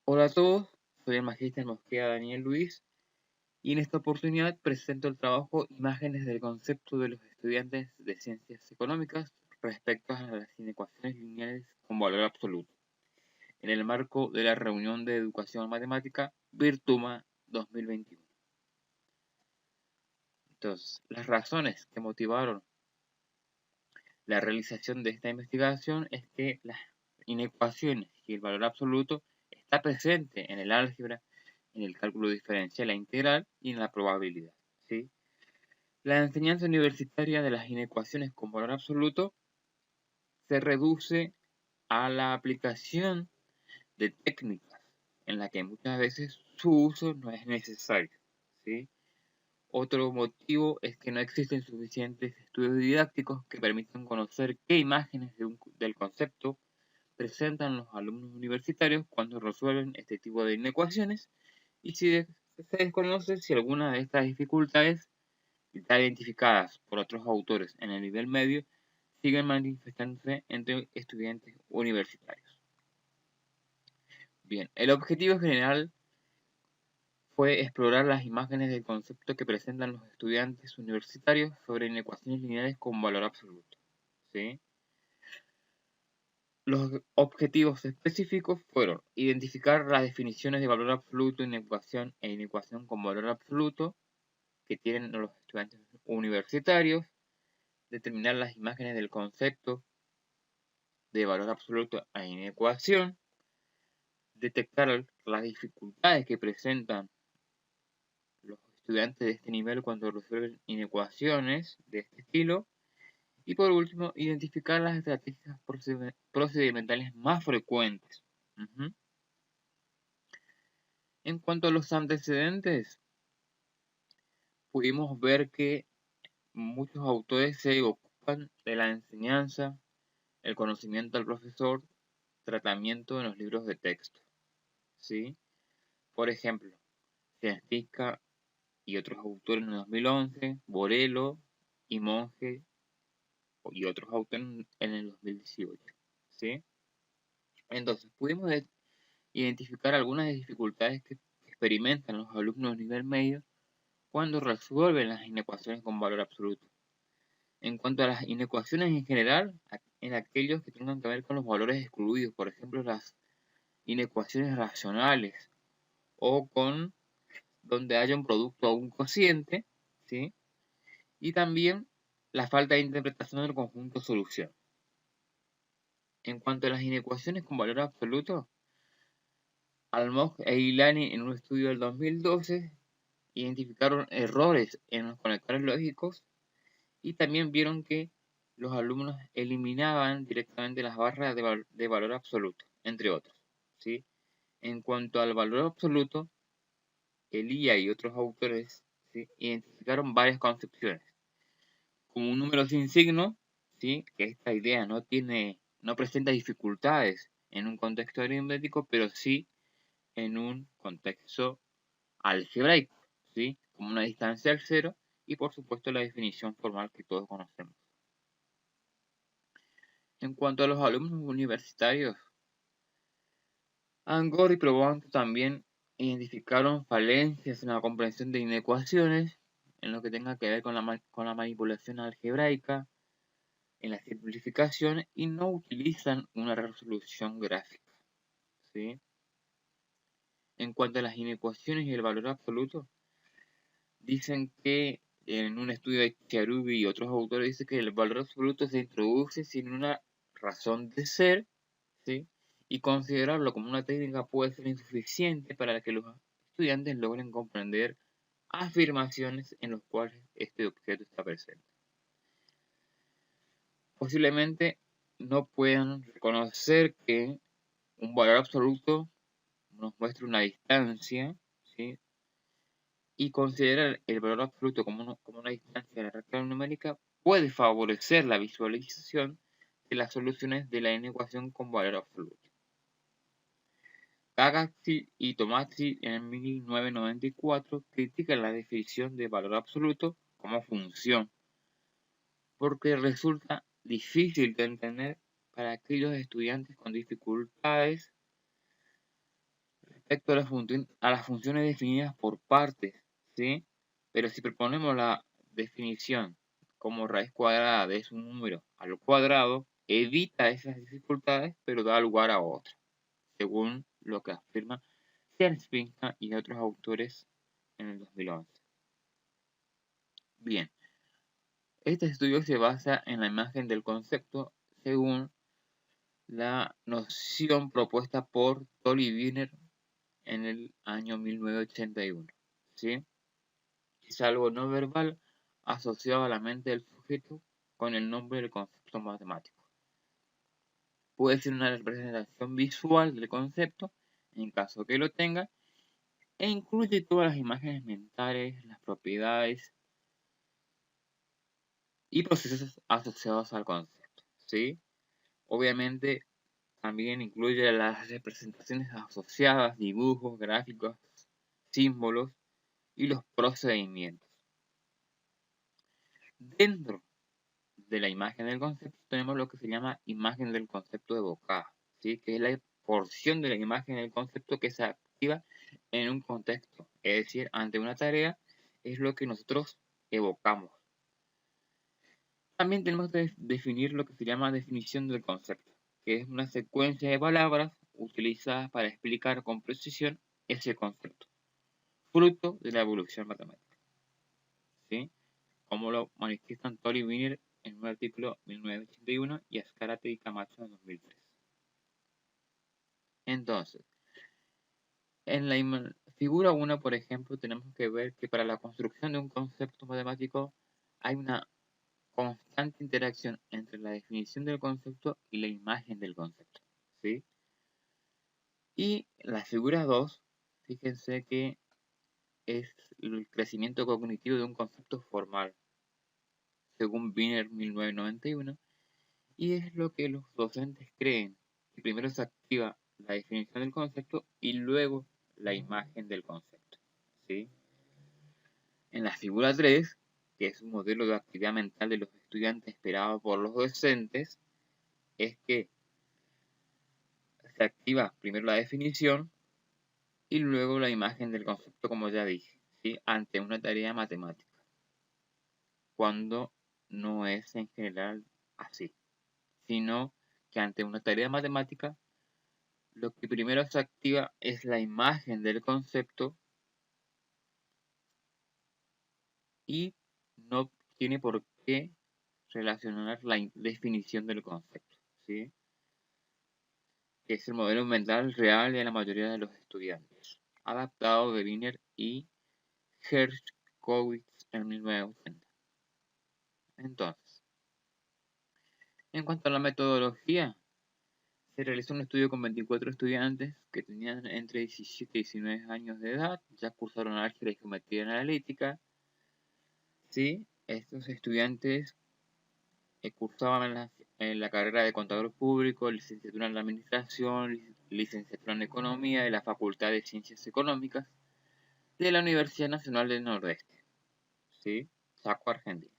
Hola a todos, soy el magíster Mosquera Daniel Luis y en esta oportunidad presento el trabajo Imágenes del concepto de los estudiantes de Ciencias Económicas respecto a las inecuaciones lineales con valor absoluto, en el marco de la reunión de educación matemática Virtuma 2021. Entonces, las razones que motivaron la realización de esta investigación es que las inecuaciones y el valor absoluto está presente en el álgebra, en el cálculo diferencial e integral y en la probabilidad, ¿sí? La enseñanza universitaria de las inecuaciones con valor absoluto se reduce a la aplicación de técnicas en la que muchas veces su uso no es necesario, ¿sí? Otro motivo es que no existen suficientes estudios didácticos que permitan conocer qué imágenes del concepto presentan los alumnos universitarios cuando resuelven este tipo de inecuaciones y si se desconoce si alguna de estas dificultades ya identificadas por otros autores en el nivel medio siguen manifestándose entre estudiantes universitarios. Bien, el objetivo general fue explorar las imágenes del concepto que presentan los estudiantes universitarios sobre inecuaciones lineales con valor absoluto, ¿sí? Los objetivos específicos fueron identificar las definiciones de valor absoluto, inecuación e inecuación con valor absoluto que tienen los estudiantes universitarios, determinar las imágenes del concepto de valor absoluto e inecuación, detectar las dificultades que presentan los estudiantes de este nivel cuando resuelven inecuaciones de este estilo, y por último, identificar las estrategias procedimentales más frecuentes. Ujú. En cuanto a los antecedentes, pudimos ver que muchos autores se ocupan de la enseñanza, el conocimiento del profesor, tratamiento en los libros de texto, ¿sí? Por ejemplo, Científica y otros autores en el 2011, Borelo y Monge y otros autores en el 2018, ¿sí? Entonces, pudimos identificar algunas dificultades que experimentan los alumnos de nivel medio cuando resuelven las inecuaciones con valor absoluto. En cuanto a las inecuaciones en general, en aquellos que tengan que ver con los valores excluidos, por ejemplo, las inecuaciones racionales o con donde haya un producto o un cociente, ¿sí? Y también la falta de interpretación del conjunto solución. En cuanto a las inecuaciones con valor absoluto, Almog e Ilani en un estudio del 2012 identificaron errores en los conectores lógicos y también vieron que los alumnos eliminaban directamente las barras de valor absoluto, entre otros, ¿sí? En cuanto al valor absoluto, Elia y otros autores, ¿sí?, identificaron varias concepciones, como un número sin signo, ¿sí?, que esta idea no presenta dificultades en un contexto aritmético, pero sí en un contexto algebraico, ¿sí?, como una distancia al cero y por supuesto la definición formal que todos conocemos. En cuanto a los alumnos universitarios, Angor y Provost también identificaron falencias en la comprensión de inecuaciones, en lo que tenga que ver con la manipulación algebraica, en la simplificación y no utilizan una resolución gráfica, ¿sí? En cuanto a las inecuaciones y el valor absoluto, dicen que en un estudio de Chiarubi y otros autores dice que el valor absoluto se introduce sin una razón de ser, ¿sí? Y considerarlo como una técnica puede ser insuficiente para que los estudiantes logren comprender afirmaciones en las cuales este objeto está presente. Posiblemente no puedan reconocer que un valor absoluto nos muestra una distancia, ¿sí? Y considerar el valor absoluto como una distancia de la recta numérica puede favorecer la visualización de las soluciones de la inecuación con valor absoluto. Gagazzi y Tomazzi en 1994 critican la definición de valor absoluto como función, porque resulta difícil de entender para aquellos estudiantes con dificultades respecto a las funciones definidas por partes, ¿sí? Pero si proponemos la definición como raíz cuadrada de un número al cuadrado, evita esas dificultades, pero da lugar a otras, según lo que afirma Zelsvinka y otros autores en el 2011. Bien, este estudio se basa en la imagen del concepto según la noción propuesta por Tolle y Wiener en el año 1981, ¿sí? Es algo no verbal asociado a la mente del sujeto con el nombre del concepto matemático. Puede ser una representación visual del concepto, en caso que lo tenga, e incluye todas las imágenes mentales, las propiedades y procesos asociados al concepto, ¿sí? Obviamente también incluye las representaciones asociadas, dibujos, gráficos, símbolos y los procedimientos. Dentro de la imagen del concepto tenemos lo que se llama imagen del concepto evocada, ¿sí? Que es la porción de la imagen del concepto que se activa en un contexto, es decir, ante una tarea es lo que nosotros evocamos. También tenemos que definir lo que se llama definición del concepto, que es una secuencia de palabras utilizadas para explicar con precisión ese concepto, fruto de la evolución matemática, ¿sí? Como lo manifiestan Tolle y Wiener en un artículo 1981 y Azcárate y Camacho en 2003. Entonces, en la figura 1, por ejemplo, tenemos que ver que para la construcción de un concepto matemático hay una constante interacción entre la definición del concepto y la imagen del concepto, ¿sí? Y la figura 2, fíjense que es el crecimiento cognitivo de un concepto formal, según Wiener 1991, y es lo que los docentes creen, que primero se activa la definición del concepto y luego la imagen del concepto, ¿sí? En la figura 3, que es un modelo de actividad mental de los estudiantes esperado por los docentes, es que se activa primero la definición y luego la imagen del concepto, como ya dije, ¿sí? Ante una tarea matemática, cuando no es en general así, sino que ante una tarea matemática lo que primero se activa es la imagen del concepto y no tiene por qué relacionar la definición del concepto, ¿sí? Que es el modelo mental real de la mayoría de los estudiantes, adaptado de Wiener y Hershkowitz en 1980. Entonces, en cuanto a la metodología, se realizó un estudio con 24 estudiantes que tenían entre 17 y 19 años de edad, ya cursaron álgebra y geometría analítica. ¿Sí? Estos estudiantes cursaban en la carrera de contador público, licenciatura en la administración, licenciatura en economía de la Facultad de Ciencias Económicas de la Universidad Nacional del Nordeste, ¿sí? Chaco, Argentina.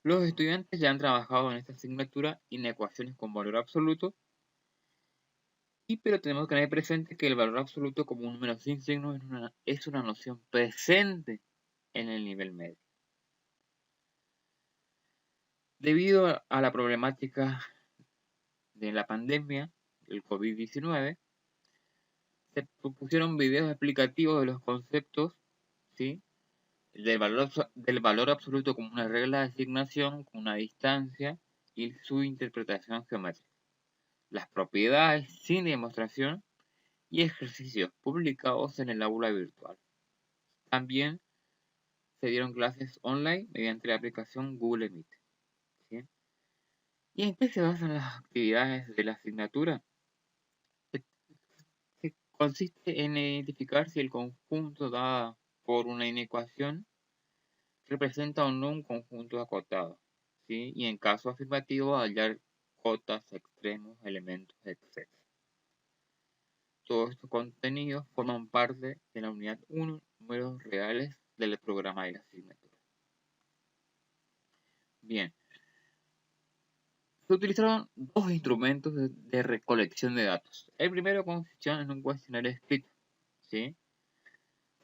Los estudiantes ya han trabajado en esta asignatura en ecuaciones con valor absoluto, pero tenemos que tener presente que el valor absoluto como un número sin signo es una noción presente en el nivel medio. Debido a la problemática de la pandemia, el COVID-19, se propusieron videos explicativos de los conceptos, ¿sí? Del valor absoluto como una regla de asignación, con una distancia y su interpretación geométrica. Las propiedades sin demostración y ejercicios publicados en el aula virtual. También se dieron clases online mediante la aplicación Google Meet, ¿sí? ¿Y en qué se basan las actividades de la asignatura? Que consiste en identificar si el conjunto dado por una inecuación representa o no un conjunto acotado, ¿sí? Y en caso afirmativo, hallar cotas, extremos, elementos, etc. Todos estos contenidos forman parte de la unidad 1, números reales del programa de la asignatura. Bien, Se utilizaron dos instrumentos de recolección de datos. El primero consistió en un cuestionario escrito, ¿sí?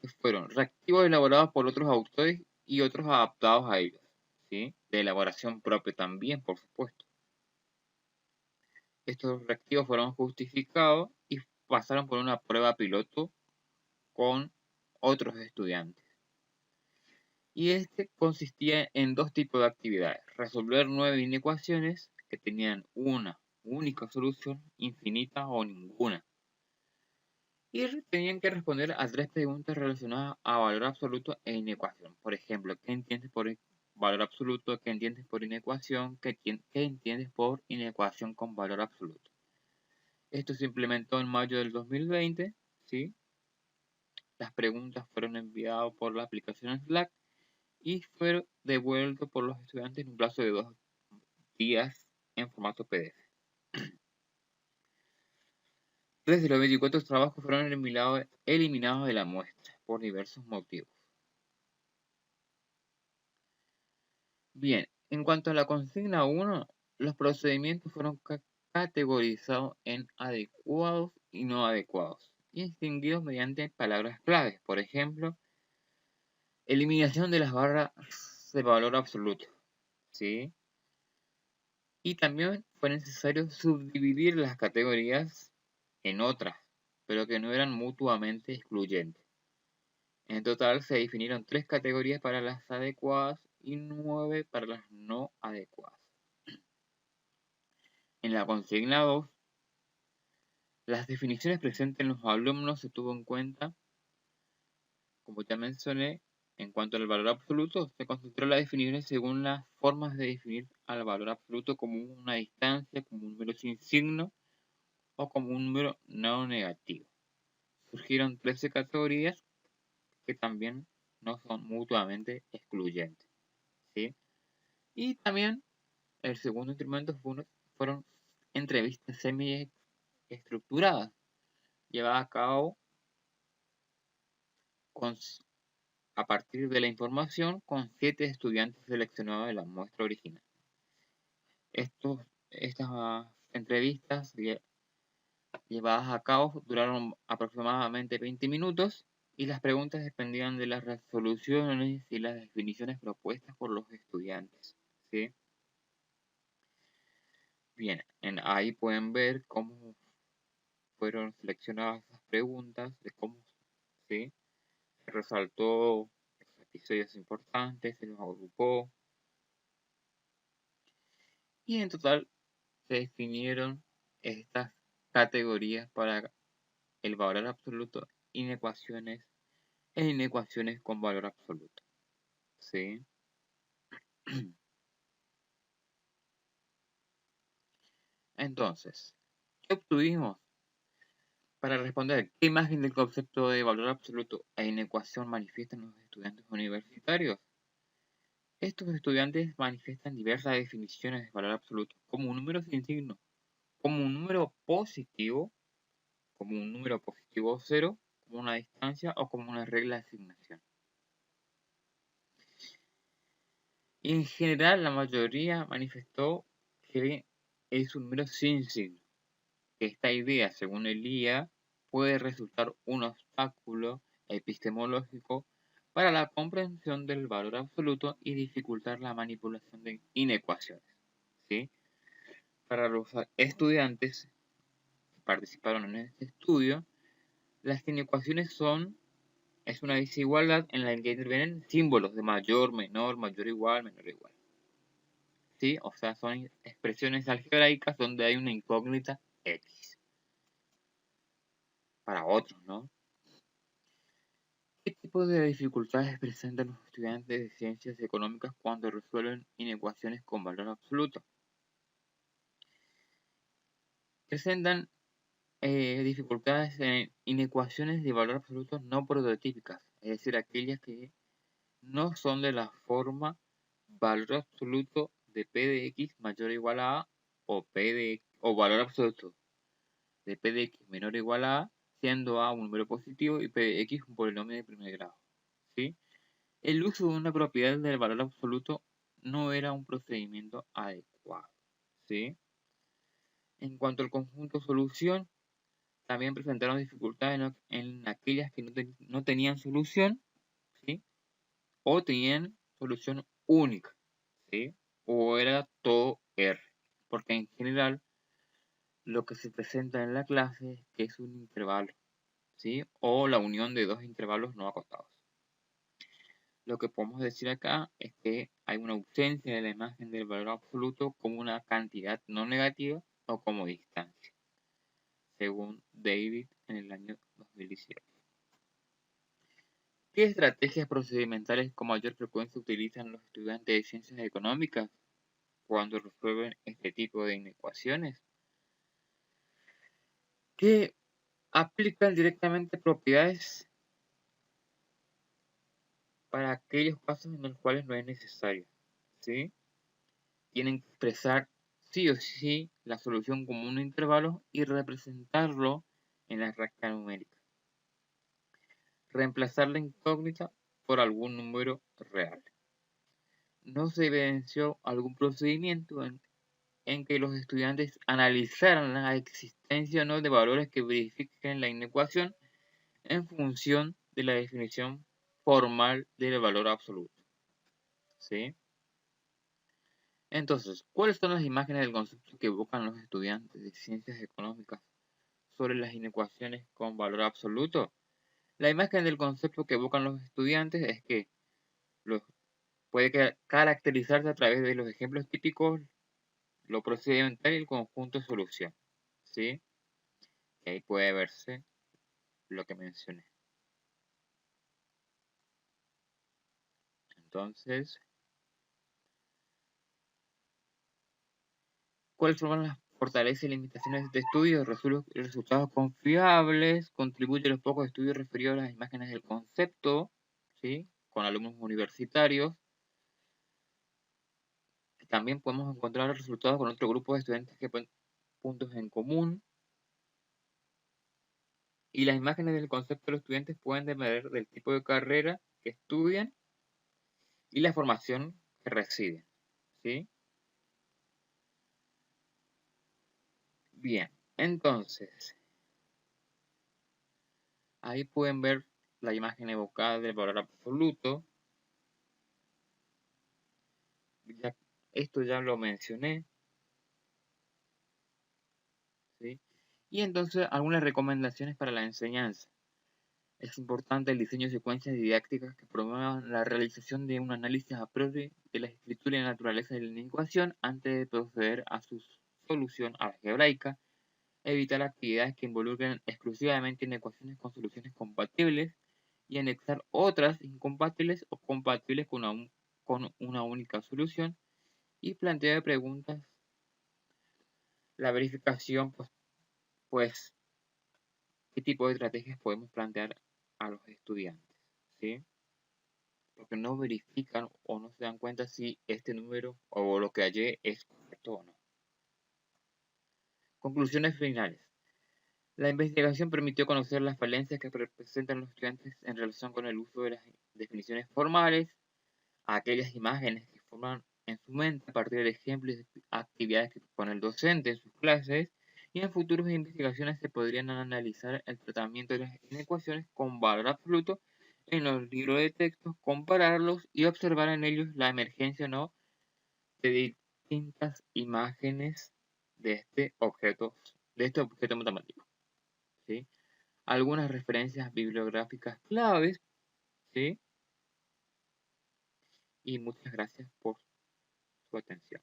Que fueron reactivos elaborados por otros autores y otros adaptados a ellos, ¿sí? De elaboración propia también, por supuesto. Estos reactivos fueron justificados y pasaron por una prueba piloto con otros estudiantes. Y este consistía en dos tipos de actividades: resolver 9 inecuaciones que tenían una única solución, infinita o ninguna. Y tenían que responder a 3 preguntas relacionadas a valor absoluto e inecuación. Por ejemplo, ¿qué entiendes por valor absoluto? ¿Qué entiendes por inecuación? ¿Qué entiendes por inecuación con valor absoluto? Esto se implementó en mayo del 2020, ¿sí? Las preguntas fueron enviadas por la aplicación Slack y fueron devueltos por los estudiantes en un plazo de 2 días en formato PDF. Desde los 24 trabajos fueron eliminados de la muestra por diversos motivos. Bien, en cuanto a la consigna 1, los procedimientos fueron categorizados en adecuados y no adecuados y distinguidos mediante palabras claves. Por ejemplo, eliminación de las barras de valor absoluto, ¿sí? Y también fue necesario subdividir las categorías en otras, pero que no eran mutuamente excluyentes. En total se definieron 3 categorías para las adecuadas y 9 para las no adecuadas. En la consigna 2, las definiciones presentes en los alumnos se tuvo en cuenta. Como ya mencioné, en cuanto al valor absoluto, se concentró las definiciones según las formas de definir al valor absoluto como una distancia, como un número sin signo o como un número no negativo. Surgieron 13 categorías que también no son mutuamente excluyentes, ¿sí? Y también el segundo instrumento fueron entrevistas semi-estructuradas, llevadas a cabo a partir de la información con 7 estudiantes seleccionados de la muestra original. Estas entrevistas llevadas a cabo duraron aproximadamente 20 minutos y las preguntas dependían de las resoluciones y las definiciones propuestas por los estudiantes, ¿sí? Bien, ahí pueden ver cómo fueron seleccionadas las preguntas, de cómo, ¿sí? Se resaltó los episodios importantes, se los agrupó y en total se definieron estas categorías para el valor absoluto inecuaciones e inecuaciones con valor absoluto, ¿sí? Entonces, ¿qué obtuvimos? Para responder, ¿qué imagen del concepto de valor absoluto e inecuación manifiestan los estudiantes universitarios? Estos estudiantes manifiestan diversas definiciones de valor absoluto, como un número sin signo, como un número positivo, cero, como una distancia o como una regla de asignación. Y en general, la mayoría manifestó que es un número sin signo. Esta idea, según el IA, puede resultar un obstáculo epistemológico para la comprensión del valor absoluto y dificultar la manipulación de inecuaciones, ¿sí? Para los estudiantes que participaron en este estudio, las inecuaciones es una desigualdad en la que intervienen símbolos de mayor, igual, menor, igual. ¿Sí? O sea, son expresiones algebraicas donde hay una incógnita X. Para otros, ¿no? ¿Qué tipo de dificultades presentan los estudiantes de ciencias económicas cuando resuelven inecuaciones con valor absoluto? Presentan dificultades en inecuaciones de valor absoluto no prototípicas, es decir, aquellas que no son de la forma valor absoluto de P de X mayor o igual a A o valor absoluto de P de X menor o igual a A, siendo A un número positivo y P de X un polinomio de primer grado, ¿sí? El uso de una propiedad del valor absoluto no era un procedimiento adecuado, ¿sí? En cuanto al conjunto solución, también presentaron dificultades en aquellas que no tenían solución, ¿sí? O tenían solución única, ¿sí? O era todo R, porque en general lo que se presenta en la clase es que es un intervalo, ¿sí? O la unión de dos intervalos no acotados. Lo que podemos decir acá es que hay una ausencia de la imagen del valor absoluto como una cantidad no negativa o como distancia, según David en el año 2018. ¿Qué estrategias procedimentales con mayor frecuencia utilizan los estudiantes de ciencias económicas cuando resuelven este tipo de inecuaciones? Que aplican directamente propiedades para aquellos casos en los cuales no es necesario, ¿sí? Tienen que expresar sí o sí la solución como un intervalo y representarlo en la recta numérica. Reemplazar la incógnita por algún número real. No se evidenció algún procedimiento en que los estudiantes analizaran la existencia o no de valores que verifiquen la inecuación en función de la definición formal del valor absoluto, ¿sí? Entonces, ¿cuáles son las imágenes del concepto que evocan los estudiantes de ciencias económicas sobre las inecuaciones con valor absoluto? La imagen del concepto que evocan los estudiantes es que puede caracterizarse a través de los ejemplos típicos, lo procedimental y el conjunto de solución, ¿sí? Y ahí puede verse lo que mencioné. Entonces, ¿cuáles son las fortalezas y limitaciones de este estudio? Resuelve resultados confiables, contribuye a los pocos estudios referidos a las imágenes del concepto, ¿sí? Con alumnos universitarios. También podemos encontrar resultados con otro grupo de estudiantes que ponen puntos en común. Y las imágenes del concepto de los estudiantes pueden depender del tipo de carrera que estudian y la formación que reciben, ¿sí? Bien, entonces, ahí pueden ver la imagen evocada del valor absoluto. Esto ya lo mencioné, ¿sí? Y entonces algunas recomendaciones para la enseñanza. Es importante el diseño de secuencias didácticas que promuevan la realización de un análisis a priori de la escritura y la naturaleza de la inecuación antes de proceder a su solución algebraica. Evitar actividades que involucren exclusivamente inecuaciones con soluciones compatibles y anexar otras incompatibles o compatibles con una única solución. Y plantear preguntas. La verificación, pues, qué tipo de estrategias podemos plantear a los estudiantes, ¿sí? Porque no verifican o no se dan cuenta si este número o lo que hallé es correcto o no. Conclusiones finales. La investigación permitió conocer las falencias que presentan los estudiantes en relación con el uso de las definiciones formales, aquellas imágenes que forman en su mente a partir de ejemplos de actividades que propone el docente en sus clases, y en futuras investigaciones se podrían analizar el tratamiento de las inecuaciones con valor absoluto en los libros de texto, compararlos y observar en ellos la emergencia o no de distintas imágenes de este objeto matemático, ¿sí? Algunas referencias bibliográficas claves, ¿sí? Y muchas gracias por su atención.